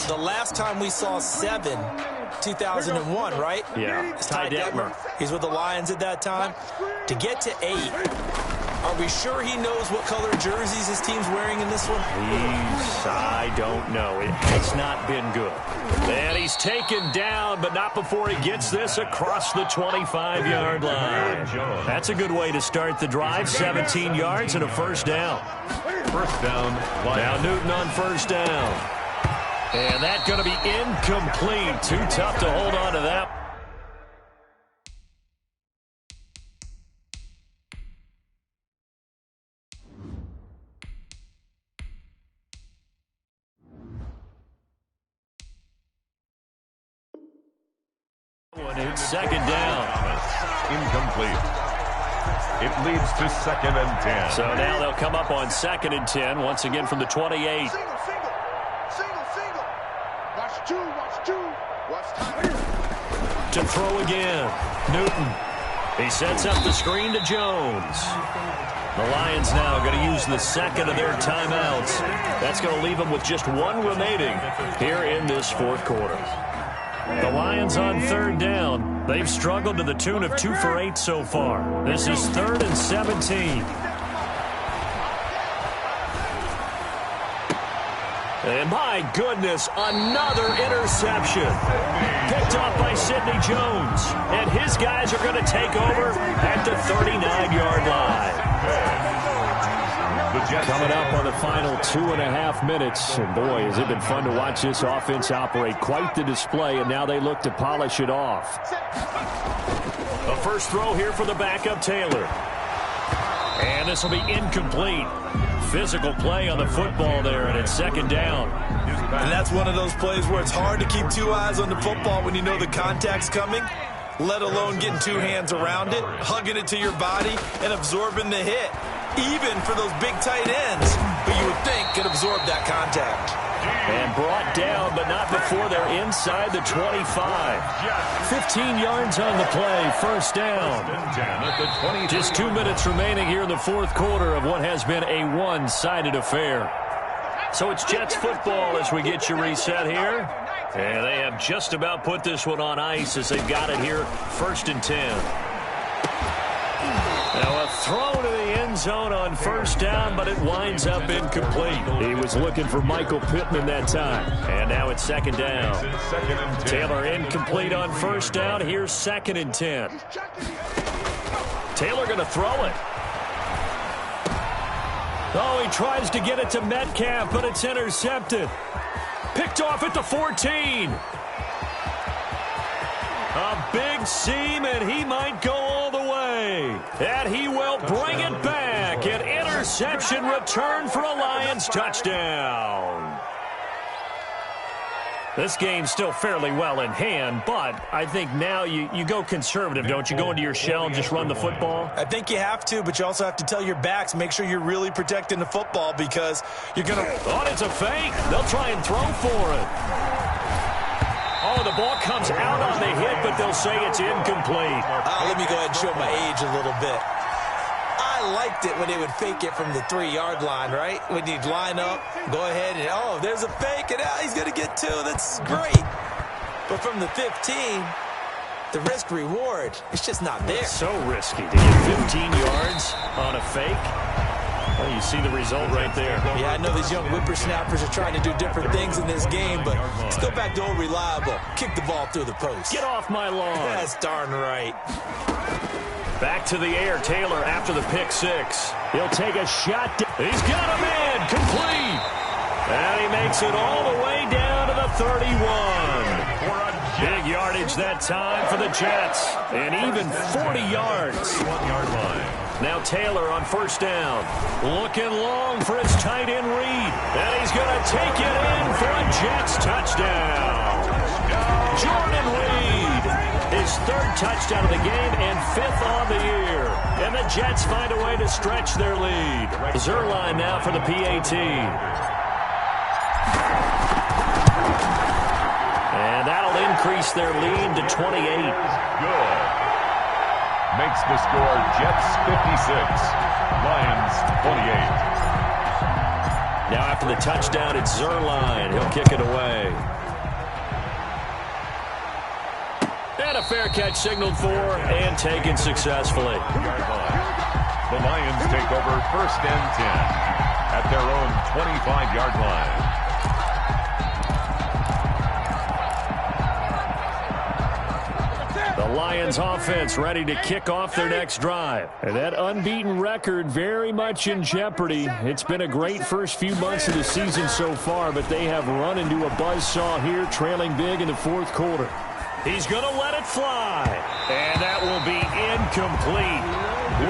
The last time we saw 7, 2001, right? Yeah. It's Ty Detmer. He's with the Lions at that time. To get to 8, are we sure he knows what color jerseys his team's wearing in this one? I don't know. It has not been good. And he's taken down, but not before he gets this across the 25-yard line. That's a good way to start the drive. 17 yards and a 1st down. 1st down. Now Newton on 1st down. And that's going to be incomplete. Too tough to hold on to that. It's 2nd down. Incomplete. It leads to 2nd and 10. So now they'll come up on 2nd and 10, once again from the 28. Single. Watch 2. Watch time. To throw again. Newton. He sets up the screen to Jones. The Lions now going to use the 2nd of their timeouts. That's going to leave them with just 1 remaining here in this 4th quarter. The Lions on 3rd down. They've struggled to the tune of 2 for 8 so far. This is 3rd and 17. And my goodness, another interception. Picked off by Sidney Jones. And his guys are going to take over at the 39-yard line. Coming up on the final 2.5 minutes. And boy, has it been fun to watch this offense operate. Quite the display, and now they look to polish it off. A first throw here for the backup, Taylor. And this will be incomplete. Physical play on the football there, and it's second down. And that's one of those plays where it's hard to keep two eyes on the football when you know the contact's coming, let alone getting two hands around it, hugging it to your body, and absorbing the hit, even for those big tight ends who you would think could absorb that contact. And brought down, but not before they're inside the 25. 15 yards on the play, first down. Just 2 minutes remaining here in the fourth quarter of what has been a one-sided affair. So it's Jets football as we get you reset here. And they have just about put this one on ice as they've got it here, 1st and 10. Now a throw to the end zone on first down, but it winds up incomplete. He was looking for Michael Pittman that time. And now it's second down. Taylor incomplete on first down. Here's 2nd and 10. Taylor going to throw it. Oh, he tries to get it to Metcalf, but it's intercepted. Picked off at the 14. A big seam, and he might go all the way. And he will bring it back. An interception return for a Lions touchdown. This game's still fairly well in hand, but I think now you go conservative, don't you? Go into your shell and just run the football? I think you have to, but you also have to tell your backs, make sure you're really protecting the football because you're going to... Oh, it's a fake. They'll try and throw for it. Oh, the ball comes out on the hit, but they'll say it's incomplete. Let me go ahead and show my age a little bit. I liked it when they would fake it from the 3-yard line, right? When you'd line up, go ahead and, oh, there's a fake, and he's going to get 2. That's great. But from the 15, the risk-reward, it's just not there. It's so risky to get 15 yards on a fake. Well, you see the result right there. Yeah, I know these young whippersnappers are trying to do different things in this game, but let's go back to old reliable. Kick the ball through the post. Get off my lawn. That's darn right. Back to the air, Taylor after the pick 6. He'll take a shot. He's got a man, complete. And he makes it all the way down to the 31. Big yardage that time for the Jets. And even 40 yards. 1-yard line. Now Taylor on first down. Looking long for his tight end Reed. And he's going to take it in for a Jets touchdown. Jordan Reed. His 3rd touchdown of the game and 5th on the year. And the Jets find a way to stretch their lead. Zerline now for the PAT. And that'll increase their lead to 28. Good. Makes the score Jets 56, Lions 28. Now after the touchdown, it's Zerline. He'll kick it away. And a fair catch signaled for and taken successfully. The Lions take over 1st and 10 at their own 25-yard line. The Lions offense ready to kick off their next drive. And that unbeaten record very much in jeopardy. It's been a great first few months of the season so far, but they have run into a buzzsaw here, trailing big in the 4th quarter. He's going to let it fly. And that will be incomplete.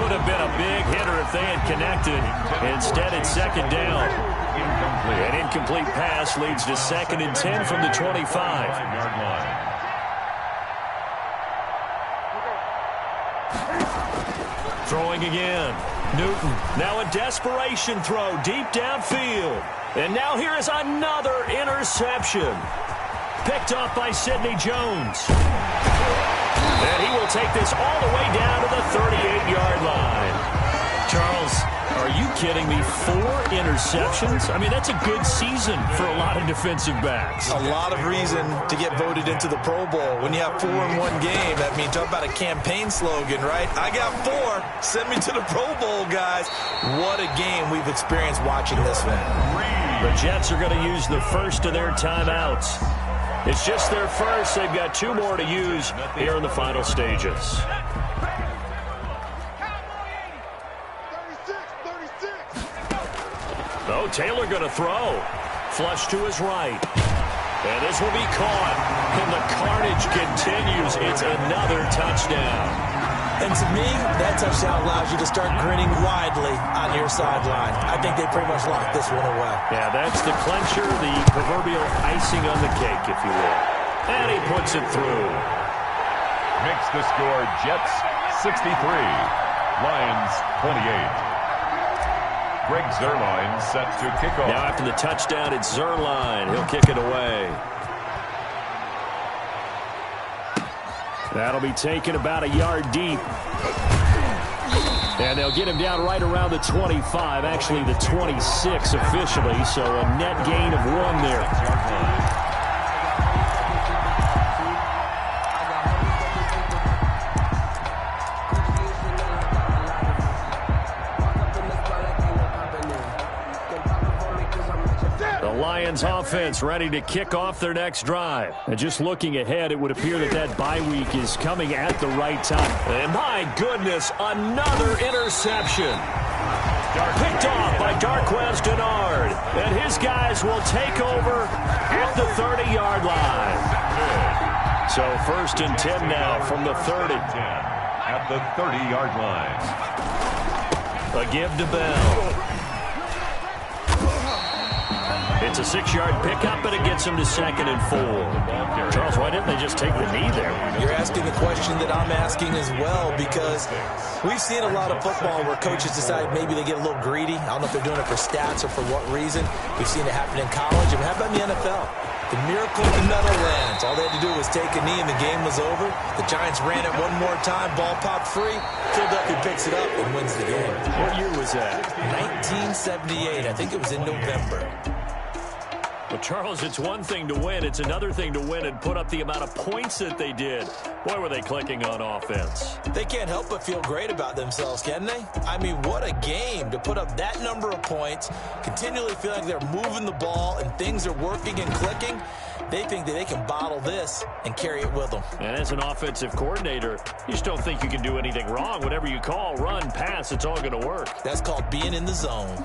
Would have been a big hitter if they had connected. Instead, it's second down. An incomplete pass leads to 2nd and 10 from the 25. Throwing again. Newton. Now a desperation throw deep downfield. And now here is another interception. Picked off by Sidney Jones. And he will take this all the way down to the 38-yard line. Charles, are you kidding me? 4 interceptions? I mean, that's a good season for a lot of defensive backs. A lot of reason to get voted into the Pro Bowl. When you have 4 in one game, that means talk about a campaign slogan, right? I got 4. Send me to the Pro Bowl, guys. What a game we've experienced watching this one. The Jets are going to use the first of their timeouts. It's just their first. They've got 2 more to use here in the final stages. Oh, Taylor going to throw. Flush to his right. And this will be caught. And the carnage continues. It's another touchdown. And to me, that touchdown allows you to start grinning widely on your sideline. I think they pretty much locked this one away. Yeah, that's the clincher, the proverbial icing on the cake, if you will. And he puts it through. Makes the score Jets 63, Lions 28. Greg Zuerlein set to kick off. Now after the touchdown, it's Zuerlein. He'll kick it away. That'll be taken about a yard deep. And they'll get him down right around the 25, actually the 26 officially, so a net gain of 1 there. Lions offense ready to kick off their next drive. And just looking ahead, it would appear that bye week is coming at the right time. And my goodness, another interception. Picked off by Darquez Denard. And his guys will take over at the 30-yard line. So 1st and 10 now from the 30. At the 30-yard line. A give to Bell. It's a 6-yard pickup, and it gets him to 2nd and 4. Charles, why didn't they just take the knee there? You're asking the question that I'm asking as well, because we've seen a lot of football where coaches decide maybe they get a little greedy. I don't know if they're doing it for stats or for what reason. We've seen it happen in college. I mean, how about in the NFL? The miracle of the Meadowlands. All they had to do was take a knee, and the game was over. The Giants ran it one more time. Ball popped free. Philadelphia picks it up and wins the game. What year was that? 1978. I think it was in November. Well, Charles, it's one thing to win. It's another thing to win and put up the amount of points that they did. Boy, were they clicking on offense. They can't help but feel great about themselves, can they? I mean, what a game to put up that number of points, continually feeling like they're moving the ball and things are working and clicking. They think that they can bottle this and carry it with them. And as an offensive coordinator, you just don't think you can do anything wrong. Whatever you call, run, pass, it's all going to work. That's called being in the zone.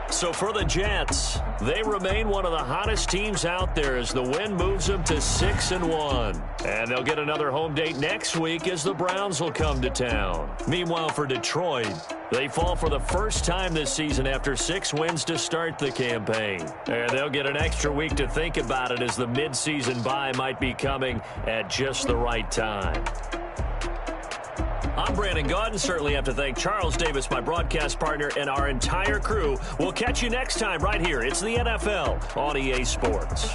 So for the Jets, they remain one of the hottest teams out there as the win moves them to 6-1. And they'll get another home date next week as the Browns will come to town. Meanwhile, for Detroit, they fall for the first time this season after 6 wins to start the campaign. And they'll get an extra week to think about it as the midseason bye might be coming at just the right time. I'm Brandon Gaudin. Certainly have to thank Charles Davis, my broadcast partner, and our entire crew. We'll catch you next time right here. It's the NFL on EA Sports.